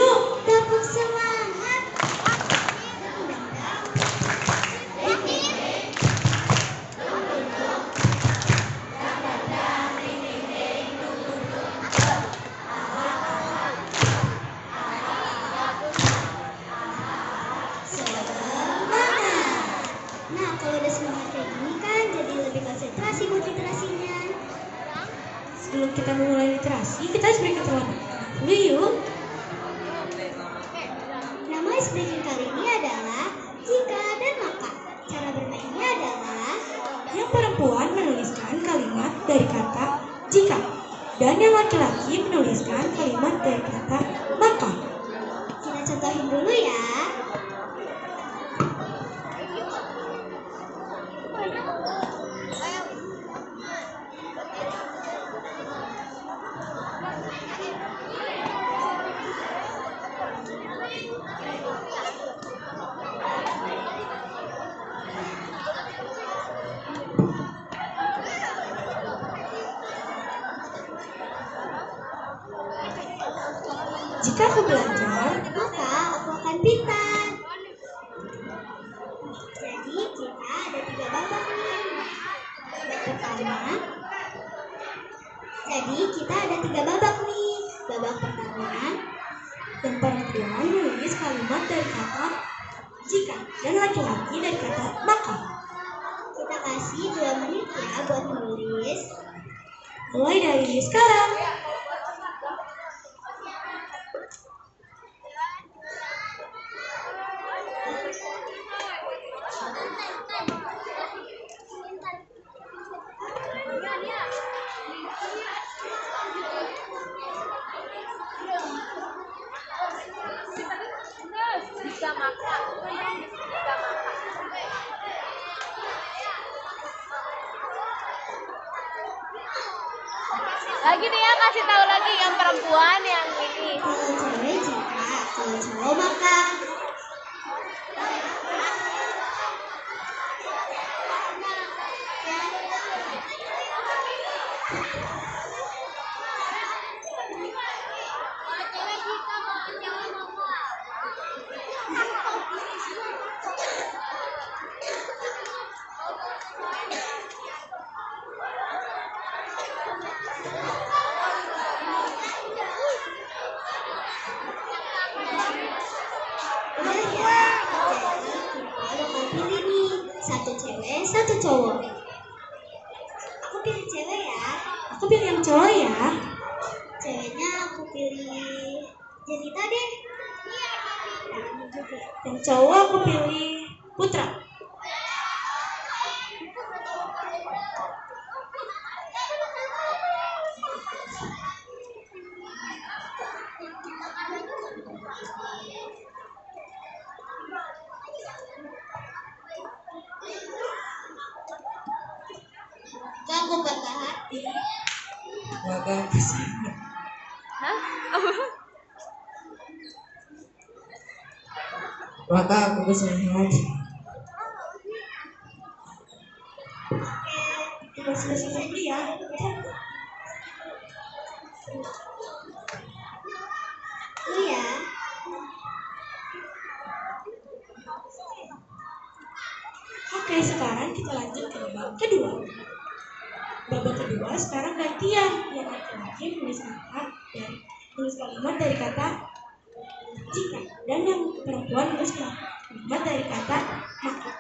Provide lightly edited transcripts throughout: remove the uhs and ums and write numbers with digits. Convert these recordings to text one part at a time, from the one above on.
Yuk, tepuk semangat. Nah, kalau udah semangat kayak gini kan jadi lebih konsentrasi buat literasinya. sebelum kita memulai literasi, kita harus beri keterangan dulu yuk. Nama icebreaking kali ini adalah jika dan maka. Cara bermainnya adalah Yang perempuan menuliskan kalimat dari kata jika, dan yang laki-laki menuliskan kalimat dari kata maka. kita contohin dulu ya. Jika aku belajar, Maka aku akan pintar. Jadi kita ada 3 babak nih. Babak pertama. Jadi kita ada 3 babak nih. Babak pertama, yang perempuan menulis kalimat dari kata jika, dan laki-laki dari kata maka. kita kasih 2 menit ya buat menulis. Mulai dari sekarang. Lagi nih ya, kasih tahu lagi yang perempuan yang ini. Kalau cewek jika, kalau cowok maka. Udah ya, jadi kita bakal pilih nih 1 cewek, 1 cowok. Aku pilih cewek ya. Aku pilih yang cowok ya. Ceweknya aku pilih Jenita deh. Yang cowok aku pilih Putra. Aku bangga hati. Bagus. Hah? Maka aku bersemangat. Kita selesai dulu ya. Lu ya. Oke, sekarang kita lanjut ke babak kedua. Babak kedua sekarang gantian. Yang laki-laki menulis kalimat dari kata jika, dan yang perempuan menulis kalimat dari kata maka.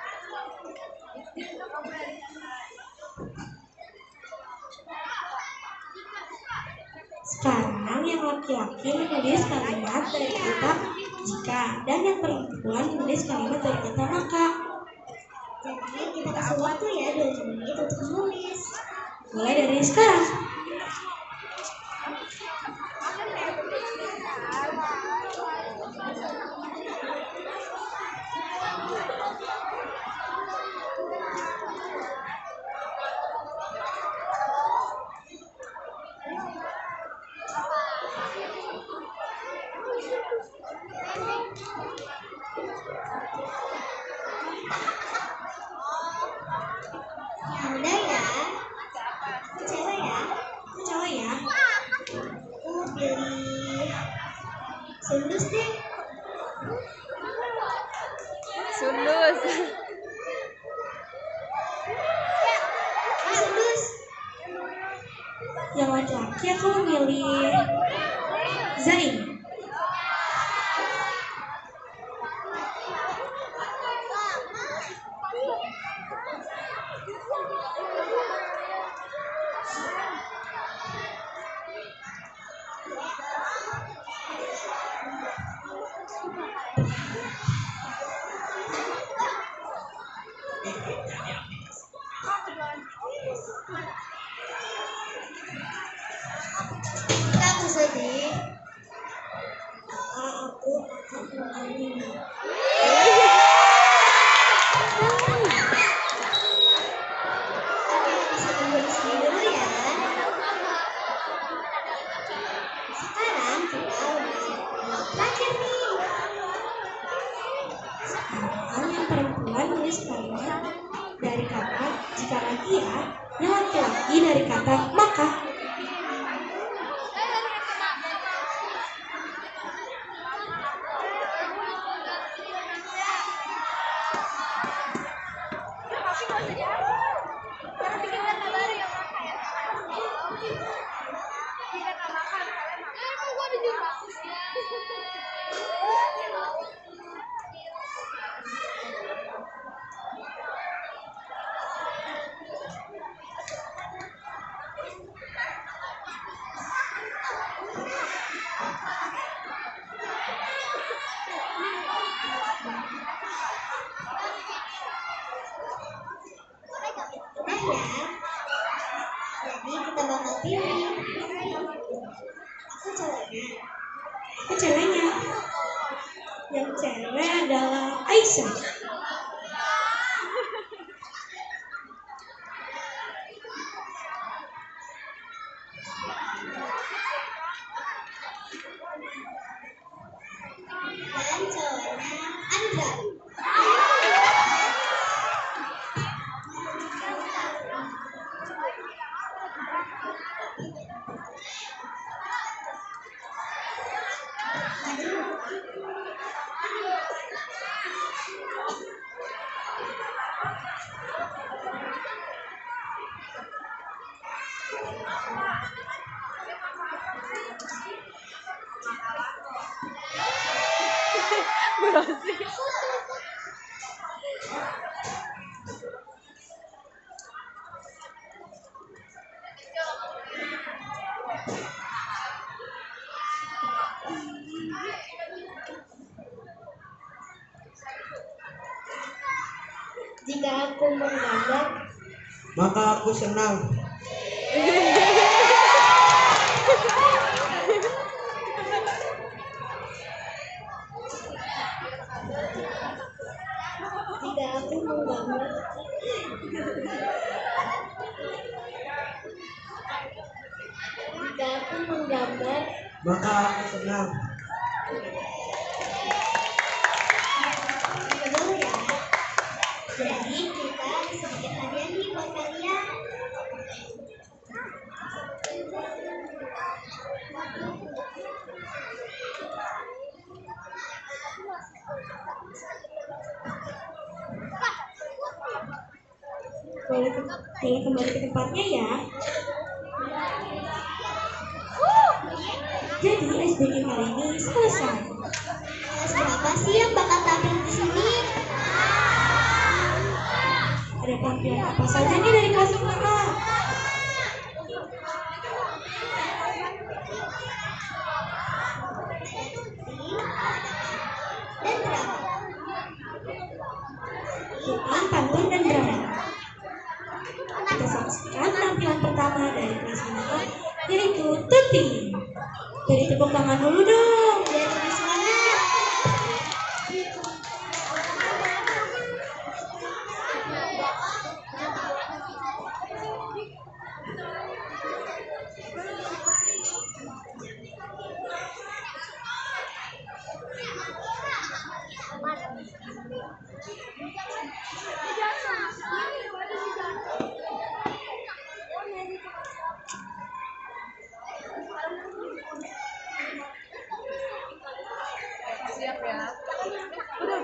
Sekarang yang laki-laki menulis kalimat dari kata jika, dan yang perempuan menulis kalimat dari kata maka. Jadi kita kasih waktu ya 2 menit untuk menulis. Mulai dari sekarang. Anda ya. Cewek ya. Cowok ya. Aku pilih Sundus deh. Sundus. Sundus. Yang laki-laki aku memilih Zain. Aku sedih. Aku akan memilih Oke, bisa tunggu di sini dulu ya. Sekarang kita udah terakhir nih. sekarang yang perempuan nulis kalimat dari kata jika ya, yang laki-laki dari kata maka. Udah ya. Jadi kita bakal pilih. Aku cowoknya. Aku ceweknya. Yang cewek adalah Aisyah. Dan cowoknya Andra. Jika aku menggambar, maka aku senang. jika aku menggambar, Maka aku senang. Dulu ya. Jadi kita ada sedikit hadiah nih buat kalian. boleh kembali ke tempatnya ya. Jadi SBK kali ini selesai. Kelas berapa sih yang bakal tampil di sini? Ada tampilan apa saja nih dari kelas kakak? Dan drama. Bukan pantun dan drama. Kita saksikan tampilan pertama dari kelas kakak, yaitu Tuti. Jadi tepuk tangan dulu dong. Biar lebih semangat. ya. Udah.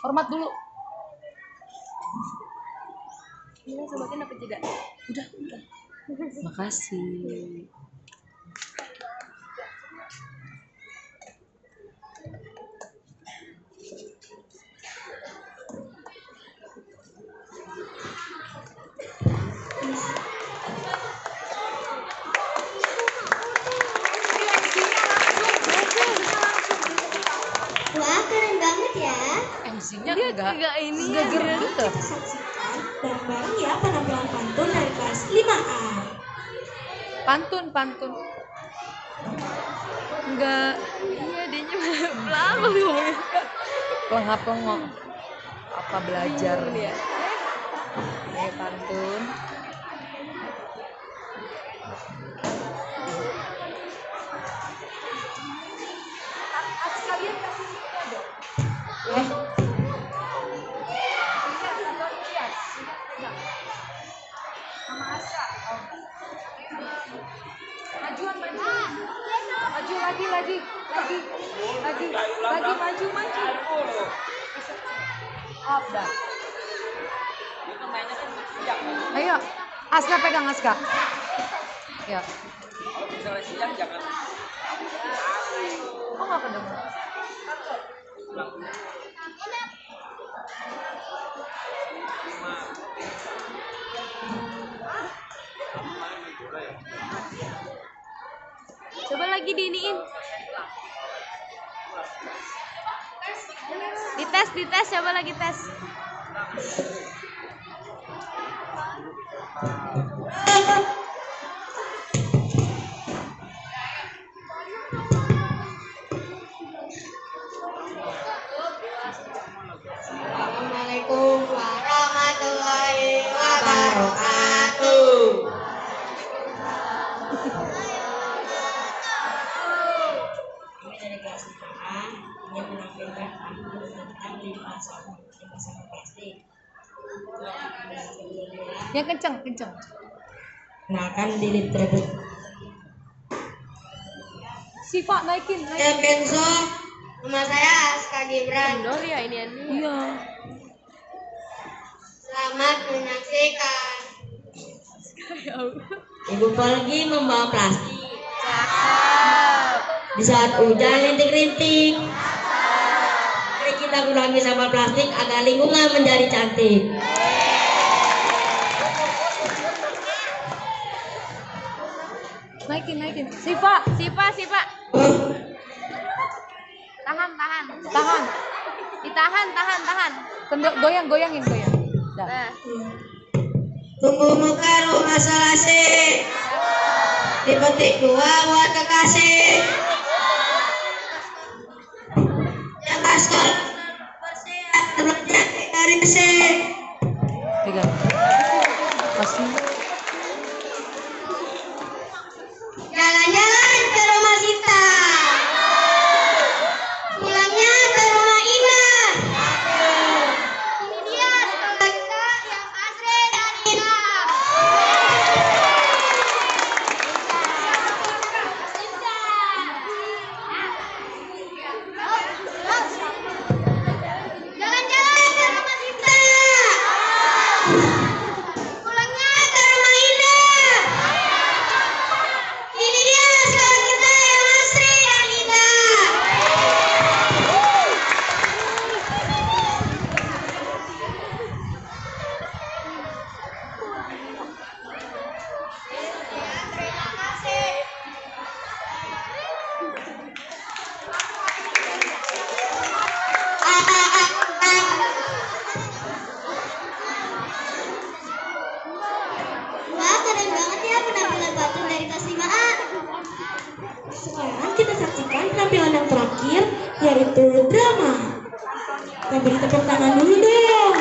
Hormat dulu. Ini sebagian apa jeda? Udah. Makasih. Wah, keren banget ya. MC-nya enggak ini enggak gerak gitu. Kita saksikan bareng-bareng ya penampilan pantun dari kelas 5A. Pantun. Enggak. Iya, dianya belakang ngomongnya. Pelengap-pelengok. Apa belajar dia? Pantun. Sekalian kasih semua dong. Sama Aska. Majuan. Maju lagi. Maju. Up dah. Ayo, Aska pegang Aska. Ya. Oh, nggak kedengar. Coba lagi diiniin. Dites, coba lagi tes. Yang kenceng, kenceng. Kenalkan diri terlebih. Siva naikin, naikin. Saya Kenzo. Nama saya Aska Gibran. Kendor ya ini. Iya. Selamat menyaksikan. Ibu pergi membawa plastik. Di saat hujan rintik-rintik. Mari kita kurangi sampah plastik agar lingkungan menjadi cantik. Naikin, naikin. Siva. Tahan. Ditahan. Kendor, goyangin. Dah. Tunggu muka rumah selasi. Dipetik dua buat kekasih. Yang askol bersiap terlejak dari besi. Pegang. Kasih. Jalan-jalan ke rumah Sita. Pulangnya ke rumah Ina. Ini dia sekolah kita yang asri dan indah. Jalan-jalan ke rumah Sita. Pulangnya ke rumah Ina. Ini dia sekolah kita yang asri dan indah. Terima kasih. Wah, keren banget ya penampilan batu dari kelas 5A. Sekarang kita saksikan penampilan yang terakhir, yaitu drama. Kita beri tepuk tangan dulu dong.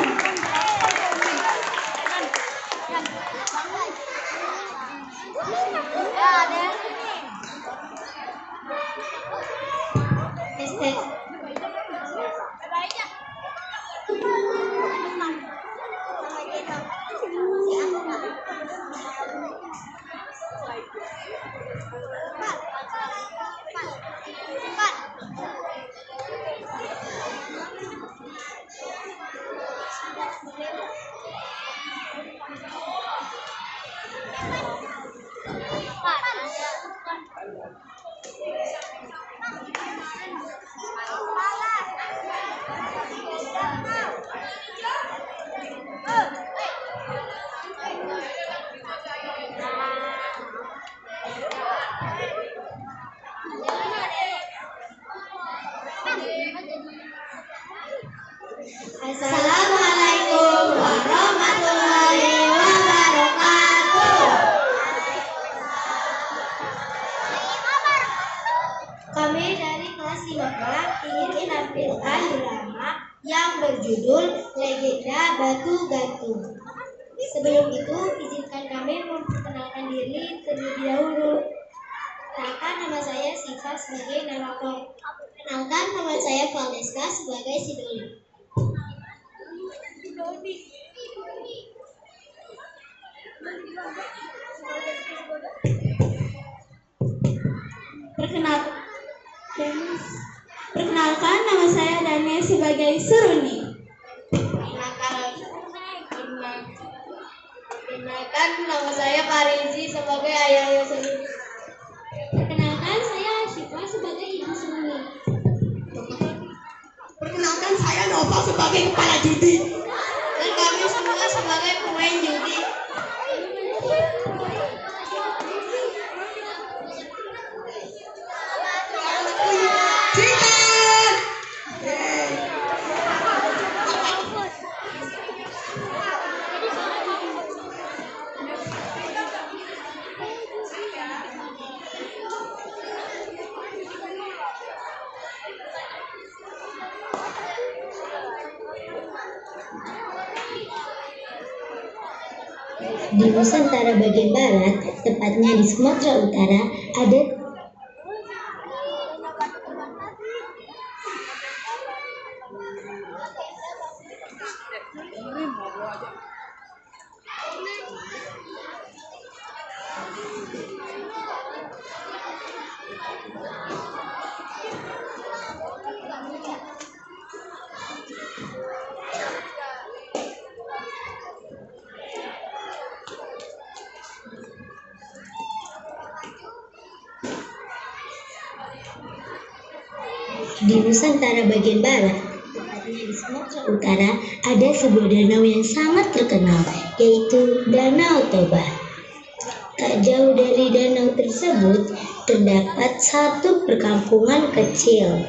Assalamualaikum warahmatullahi wabarakatuh. Kami dari kelas 5A ingin menampilkan drama yang berjudul Legenda Batu Gantung. Sebelum itu, izinkan kami memperkenalkan diri terlebih dahulu. Kenalkan, nama saya Siva sebagai narator. Kenalkan, nama saya Valeska sebagai si Doli. Perkenalkan, nama saya Dania sebagai Seruni. Perkenalkan, nama saya Parizi sebagai ayah Seruni. Perkenalkan, saya Asyifa sebagai ibu Seruni. Perkenalkan saya Nova sebagai kepala judi. Dan kami semua sebagai pemain judi. Di Nusantara bagian barat, tepatnya di Sumatera Utara, ada Di Nusantara bagian barat, tepatnya di Sumatera Utara, ada sebuah danau yang sangat terkenal, yaitu Danau Toba. Tak jauh dari danau tersebut, terdapat satu perkampungan kecil.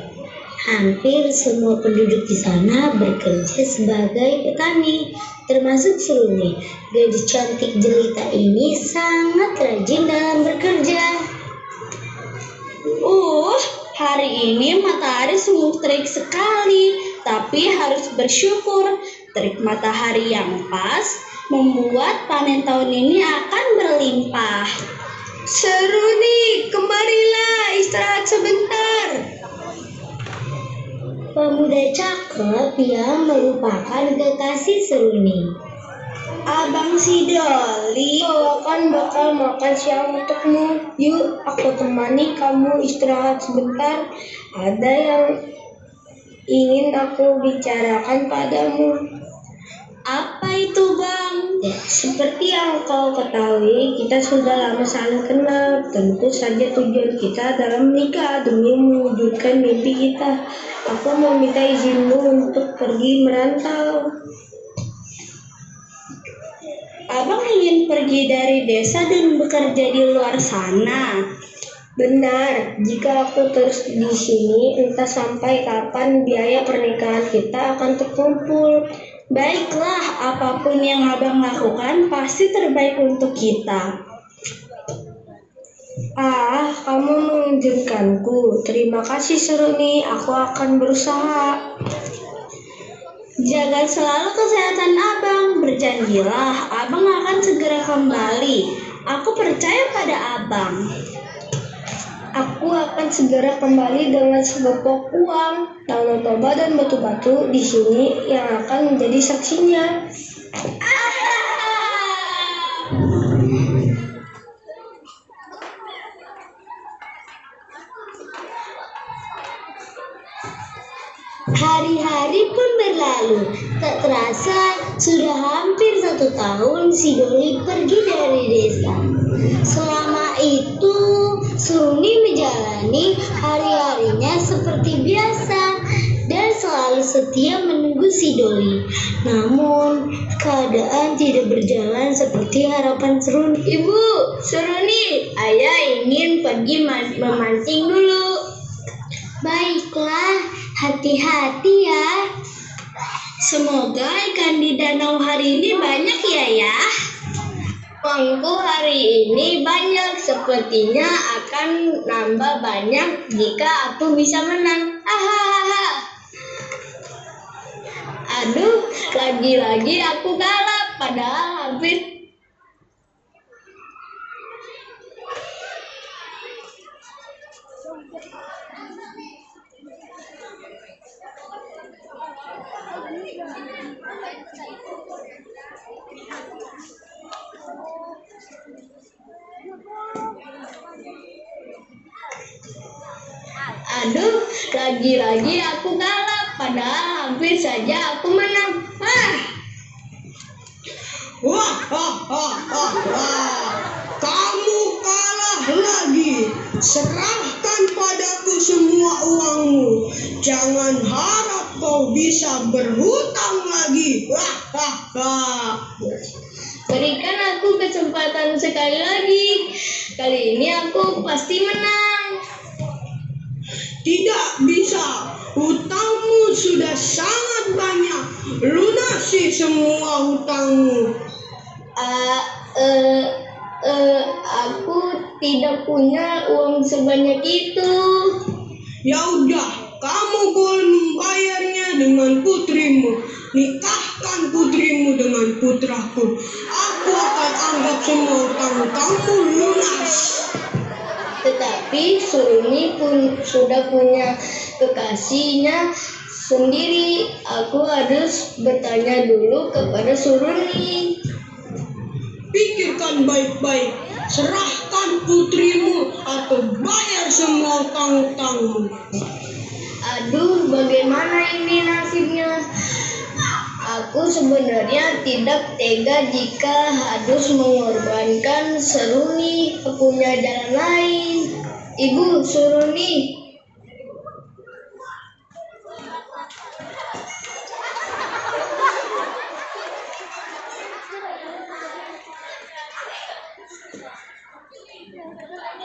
Hampir semua penduduk di sana bekerja sebagai petani, termasuk Seruni. Gadis cantik jelita ini sangat rajin dalam bekerja. Hari ini matahari sungguh terik sekali, tapi harus bersyukur. Terik matahari yang pas membuat panen tahun ini akan berlimpah. Seruni, kemarilah istirahat sebentar. Pemuda cakep yang merupakan kekasih Seruni. Abang si Doli, Kan bakal makan siang untukmu. Yuk, aku temani kamu istirahat sebentar. Ada yang ingin aku bicarakan padamu. apa itu bang? Seperti yang kau ketahui, kita sudah lama saling kenal. Tentu saja tujuan kita dalam menikah demi mewujudkan mimpi kita. Aku meminta izinmu untuk pergi merantau. Abang ingin pergi dari desa dan bekerja di luar sana. Benar, jika aku terus di sini, entah sampai kapan biaya pernikahan kita akan terkumpul. Baiklah, apapun yang abang lakukan pasti terbaik untuk kita. Kamu mengizinkanku. Terima kasih Seruni, aku akan berusaha. Jaga selalu kesehatan abang. Berjanjilah, abang akan segera kembali. Aku percaya pada abang. Aku akan segera kembali dengan sebopok uang. Danau Toba dan batu-batu di sini yang akan menjadi saksinya. Hari-hari pun berlalu. Tak terasa sudah hampir 1 tahun si Doli pergi dari desa. Selama itu Seruni menjalani hari-harinya seperti biasa dan selalu setia menunggu si Doli. Namun keadaan tidak berjalan seperti harapan Seruni. Ibu, Seruni, ayah ingin pergi memancing dulu. Baiklah, hati-hati ya. Semoga ikan di danau hari ini banyak ya. Uangku hari ini banyak, sepertinya akan nambah banyak jika aku bisa menang. Hahaha. Aduh, lagi-lagi aku kalah, padahal hampir. Aduh, lagi-lagi aku kalah, padahal hampir saja aku menang. Kamu kalah lagi. Serahkan padaku semua uangmu. Jangan harap kau bisa berhutang lagi. Berikan aku kesempatan sekali lagi. Kali ini aku pasti menang. Tidak bisa. Hutangmu sudah sangat banyak. Lunasi semua hutangmu. Aku tidak punya uang sebanyak itu. Ya udah, kamu boleh membayarnya dengan putrimu. Nikahkan putrimu dengan putraku. Aku akan anggap semua hutang-hutangmu lunas. Tetapi Seruni pun sudah punya kekasihnya sendiri. Aku harus bertanya dulu kepada Seruni. Pikirkan baik-baik. Serahkan putrimu atau bayar semua hutang-hutangmu. Aduh, bagaimana ini nasibnya? Aku sebenarnya tidak tega jika harus mengorbankan Seruni. Punya jalan lain. Ibu, Seruni.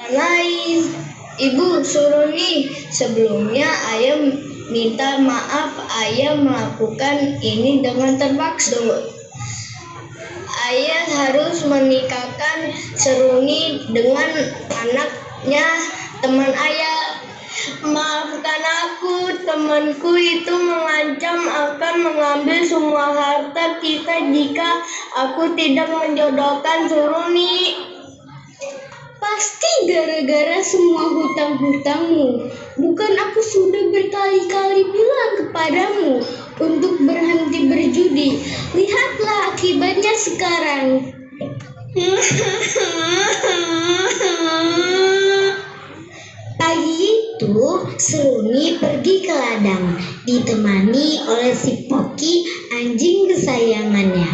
Lain, Ibu Suruni, sebelumnya ayah minta maaf, ayah melakukan ini dengan terpaksa. Ayah harus menikahkan Seruni dengan anaknya teman ayah. Maafkan aku, temanku itu mengancam akan mengambil semua harta kita jika aku tidak menjodohkan Seruni. Pasti gara-gara semua hutang-hutangmu. Bukan aku sudah berkali-kali bilang kepadamu untuk berhenti berjudi. Lihatlah akibatnya sekarang. Pagi itu, Seruni pergi ke ladang, ditemani oleh si Poki, anjing kesayangannya.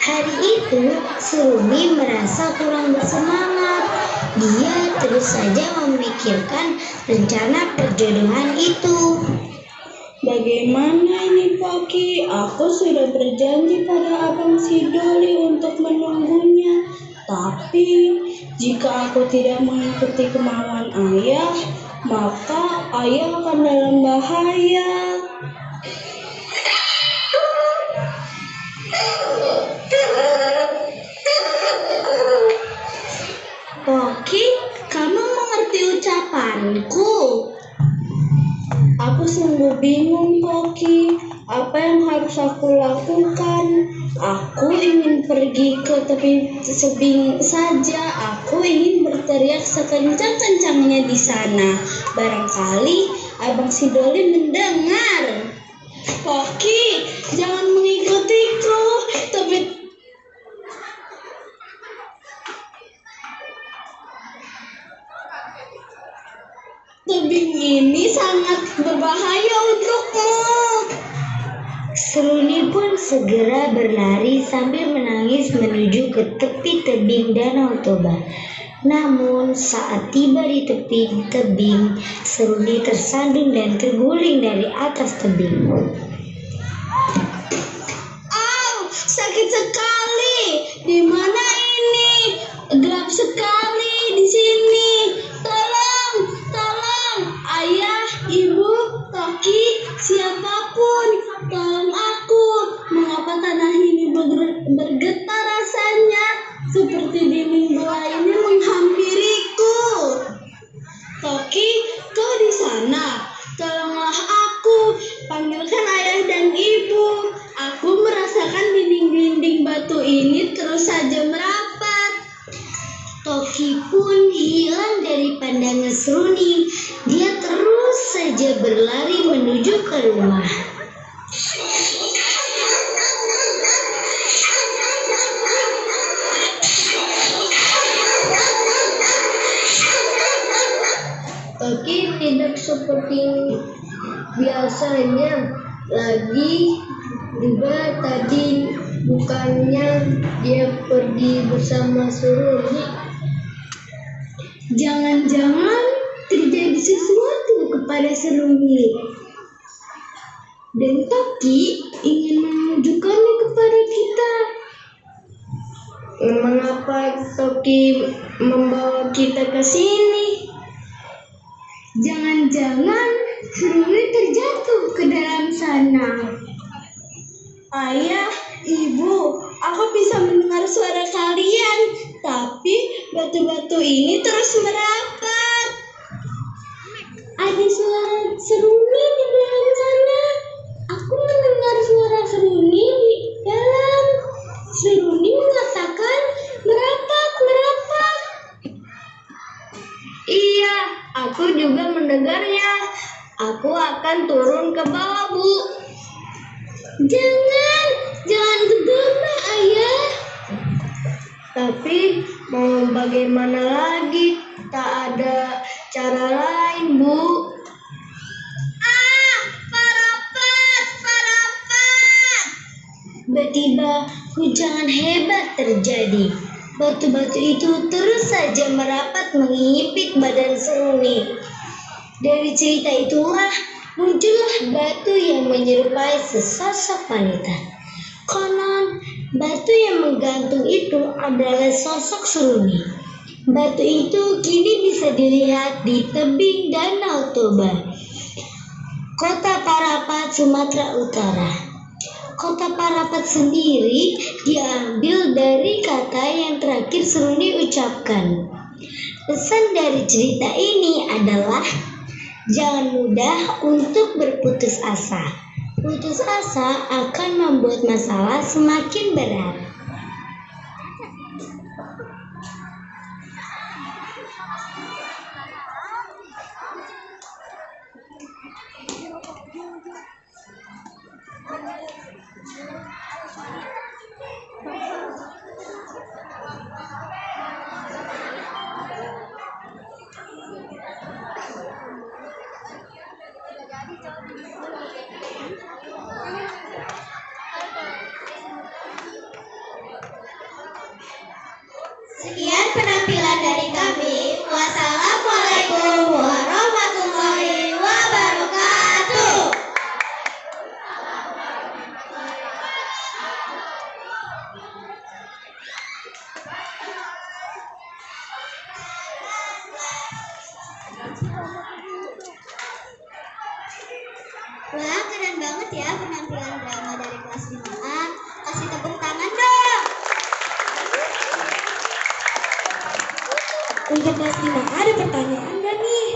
Hari itu, Seruni merasa kurang bersemangat. Dia terus saja memikirkan rencana perjodohan itu. Bagaimana ini Poki? Aku sudah berjanji pada Abang Sidoli untuk menunggunya. Tapi jika aku tidak mengikuti kemauan ayah, maka ayah akan dalam bahaya. Poki, kamu mengerti ucapanku? Aku sungguh bingung, Poki. Apa yang harus aku lakukan? Aku ingin pergi ke tepi tebing saja. Aku ingin berteriak sekencang-kencangnya di sana. Barangkali Abang Sidoli mendengar. Poki, jangan mengikutiku. Tebing ini sangat berbahaya untukmu. Seruni pun segera berlari sambil menangis menuju ke tepi tebing Danau Toba. Namun saat tiba di tepi tebing, Seruni tersandung dan terguling dari atas tebing. Au, sakit sekali. Di mana ini? Gelap sekali di sini. Tolong, ayah, ibu, Toki, siapapun, tolong aku. Mengapa tanah ini bergetar rasanya? Seperti dinding gua ini menghampiriku. Toki, kau di sana. Tolonglah aku. Panggilkan ayah dan ibu. Aku merasakan dinding-dinding batu ini terus saja merapat. Toki pun hilang dari pandangan Seruni. Dia terus saja berlari menuju ke rumah. Toki tidak seperti biasanya lagi. Juga tadi bukannya dia pergi bersama Seruni. Jangan-jangan terjadi sesuatu kepada Seruni. Dan Toki ingin menunjukkannya kepada kita. Mengapa Toki membawa kita ke sini? Jangan-jangan Seruni terjatuh ke dalam sana. Ayah, ibu, aku bisa mendengar suara kalian, tapi batu-batu ini terus merapat. Ada suara Seruni di dalam sana. Aku mendengar suara Seruni di dalam. Seruni mengatakan merapat. Iya, aku juga mendengarnya. Aku akan turun ke bawah, Bu. Jangan gegabah, ayah. Tapi mau bagaimana lagi? Tak ada cara lain, Bu. Parapat. Tiba-tiba hujan hebat terjadi. Batu-batu itu terus saja merapat menghimpit badan Seruni. Dari cerita itulah muncullah batu yang menyerupai sesosok wanita. Konon, batu yang menggantung itu adalah sosok Seruni. Batu itu kini bisa dilihat di tebing Danau Toba, Kota Parapat, Sumatera Utara. Kota Parapat sendiri diambil dari kata yang terakhir Seruni ucapkan. Pesan dari cerita ini adalah jangan mudah untuk berputus asa. Putus asa akan membuat masalah semakin berat. Sekian penampilan dari kami. Wassalamualaikum warahmatullahi wabarakatuh. Wah, keren banget ya penampilan drama dari kelas 5A. Kasih tepuk tangan dong. Untuk kelas 5 ada pertanyaan nggak nih?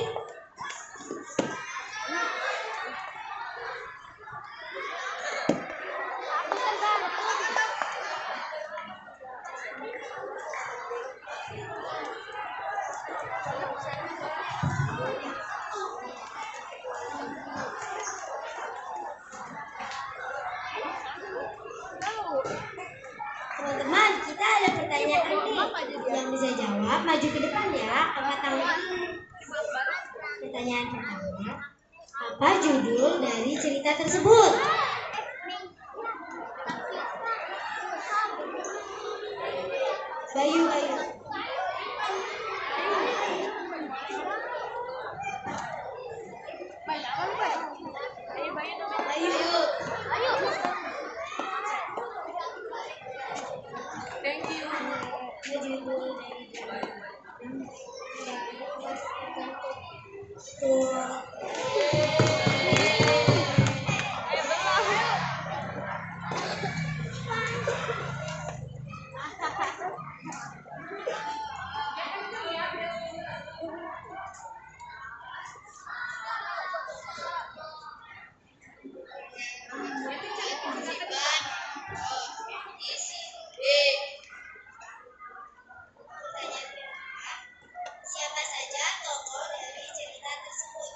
Teman-teman, kita ada pertanyaan nih. Yang bisa jawab maju ke depan ya. Angkat tangan. Pertanyaan pertama, apa judul dari cerita tersebut? Bayu, Bayu. Bayu. Judul dari siapa saja tokoh dari cerita tersebut?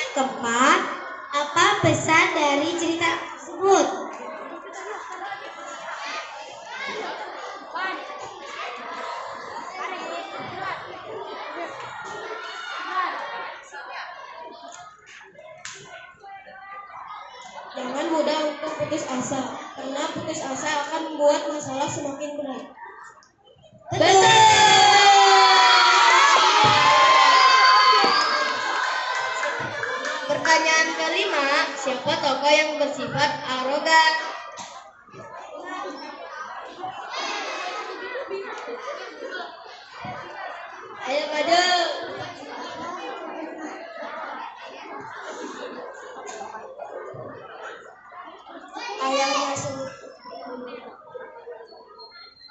Keempat, apa pesan dari cerita tersebut? Jangan mudah untuk putus asa, karena putus asa akan membuat masalah semakin berat. Betul. Pertanyaan kelima, siapa tokoh yang bersifat arogan? Ayo maju. Ayahnya Sultan.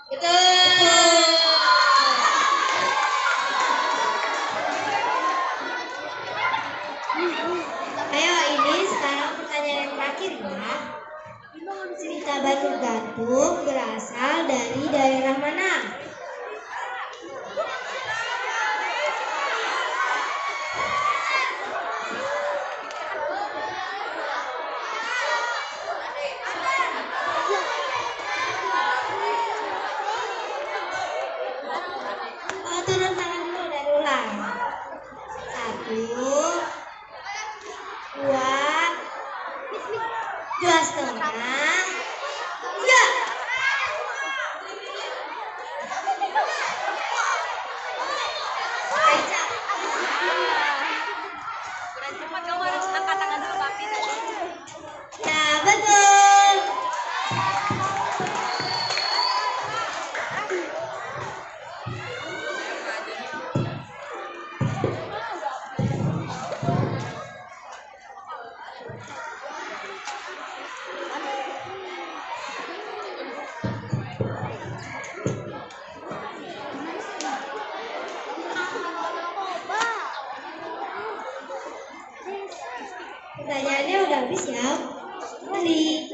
Betul. Ayo, ini sekarang pertanyaan yang terakhir ya. Cerita Batu Gantung berasal dari daerah mana? Oh, turun tangan dulu dan ulang. 1, 2, 2,5, 3. Aisyah. Cepat kamu harus angkat tangan dulu papi tadi. Ya, betul. Pertanyaannya udah habis ya. Mari.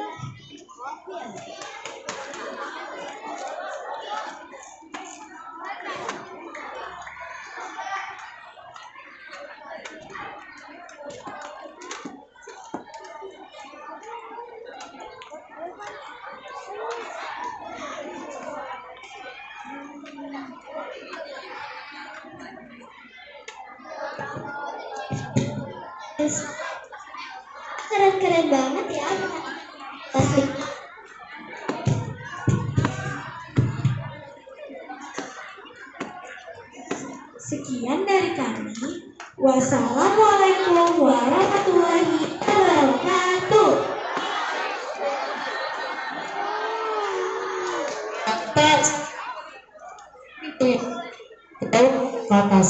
Keren-keren banget ya. Pasti. Sekian dari kami. Wassalamualaikum warahmatullahi wabarakatuh. Atas itu betul ke atas.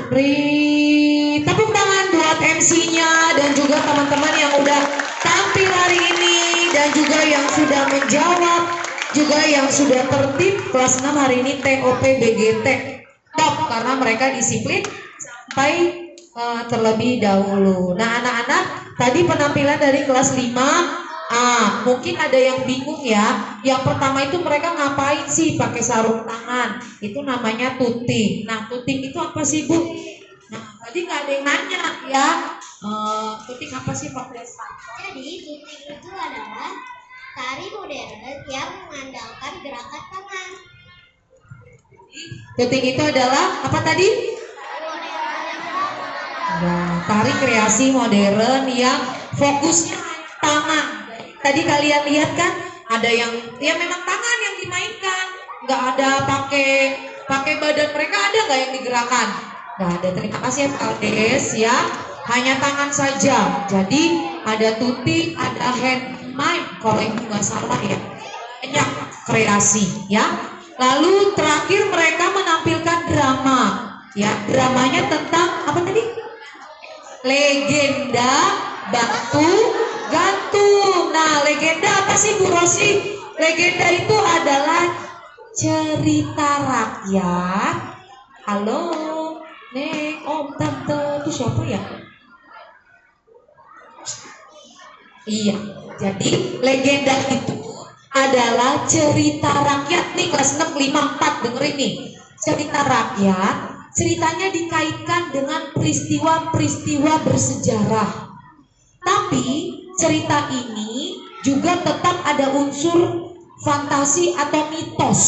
Beri tepuk tangan buat MC-nya dan juga teman-teman yang udah tampil hari ini dan juga yang sudah menjawab, juga yang sudah tertib. Kelas 6 hari ini TOP BGT top karena mereka disiplin sampai terlebih dahulu. Nah, anak-anak, tadi penampilan dari kelas 5 mungkin ada yang bingung ya. Yang pertama itu mereka ngapain sih pakai sarung tangan? Itu namanya tuting. Nah, tuting itu apa sih, Bu? Nah, tadi nggak ada yang nanya ya. Tuting apa sih, Pak Desa? Jadi, tuting itu adalah tari modern yang mengandalkan gerakan tangan. Tuting itu adalah apa tadi? Ya, tari kreasi modern yang fokusnya tangan. Tadi kalian lihat kan, ada yang ya memang tangan yang dimainkan, nggak ada pakai badan mereka, ada nggak yang digerakkan? Nggak ada. Terima kasih Pak Aldes ya, hanya tangan saja. Jadi ada tuting, ada hand mime kalau ibu nggak salah ya, banyak kreasi ya. Lalu terakhir mereka menampilkan drama ya, dramanya tentang apa tadi? Legenda Batu Gantung. Nah, legenda apa sih Bu Rosi? Legenda itu adalah cerita rakyat. Halo, Neng, Om, Tante, itu siapa ya? Iya, jadi legenda itu adalah cerita rakyat. Nih kelas 6, 5, 4, dengerin nih. Cerita rakyat, ceritanya dikaitkan dengan peristiwa-peristiwa bersejarah. Tapi cerita ini juga tetap ada unsur fantasi atau mitos.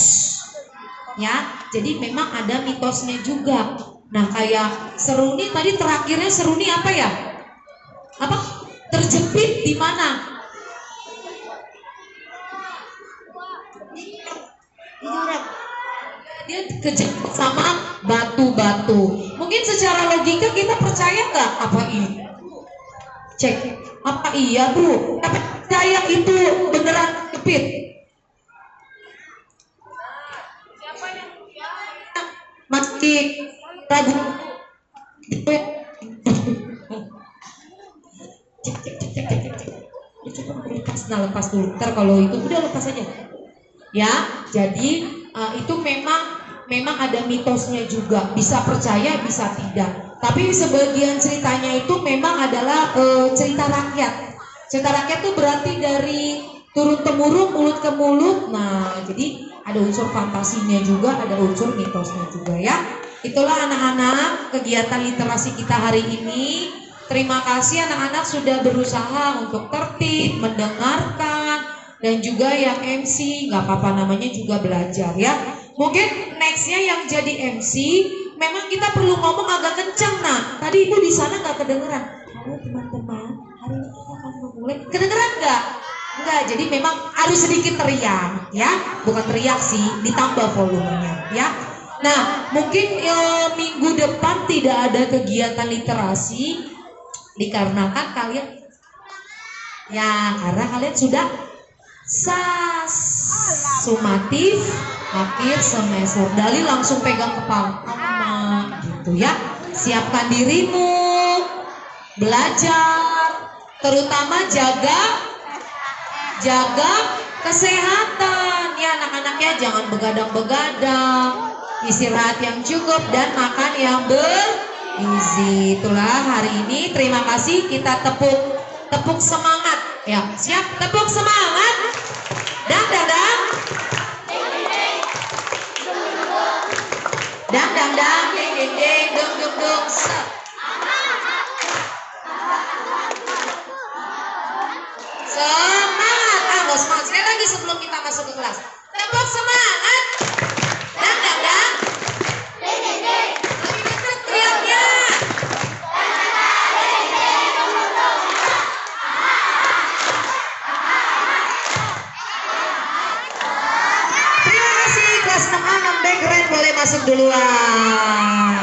Ya, jadi memang ada mitosnya juga. Nah, kayak Seruni tadi terakhirnya Seruni apa ya? Apa? Terjepit di mana? Di jurang. Dia kejepit sama batu-batu. Mungkin secara logika kita percaya nggak apa ini? Cek. Apa iya Bu? Tapi saya itu beneran jepit. Masih ragu. Nah lepas dulu. Ntar kalau itu udah lepas aja. Ya, jadi itu memang ada mitosnya juga. Bisa percaya, bisa tidak. Tapi sebagian ceritanya itu memang adalah cerita rakyat. Cerita rakyat itu berarti dari turun temurun, mulut ke mulut. Nah, jadi ada unsur fantasinya juga, ada unsur mitosnya juga ya. Itulah anak-anak kegiatan literasi kita hari ini. Terima kasih anak-anak sudah berusaha untuk tertib, mendengarkan, dan juga yang MC, nggak apa-apa namanya juga belajar ya. Mungkin nextnya yang jadi MC, memang kita perlu ngomong agak kencang. Nah, tadi Ibu di sana nggak kedengeran. Halo teman-teman, hari ini kita akan memulai. Kedengeran nggak? Enggak, jadi memang harus sedikit teriak ya, bukan teriak sih, ditambah volumenya ya. Nah, mungkin minggu depan tidak ada kegiatan literasi dikarenakan kalian karena kalian sudah sumatif akhir semester. Dali langsung pegang kepala gitu ya. Siapkan dirimu belajar, terutama jaga kesehatan ya anak-anaknya, jangan begadang-begadang, istirahat yang cukup dan makan yang bergizi. Itulah hari ini. Terima kasih, kita tepuk semangat ya. Siap, tepuk semangat. Dang dang dang. Dang dang dang, ding ding ding, dung dung dung. Semangat, semangat sekali lagi sebelum kita masuk ke kelas. Tepuk semangat. Dang dang dang. Lebih dekat teriaknya. Terima kasih kelas 6A 6B keren, boleh masuk duluan.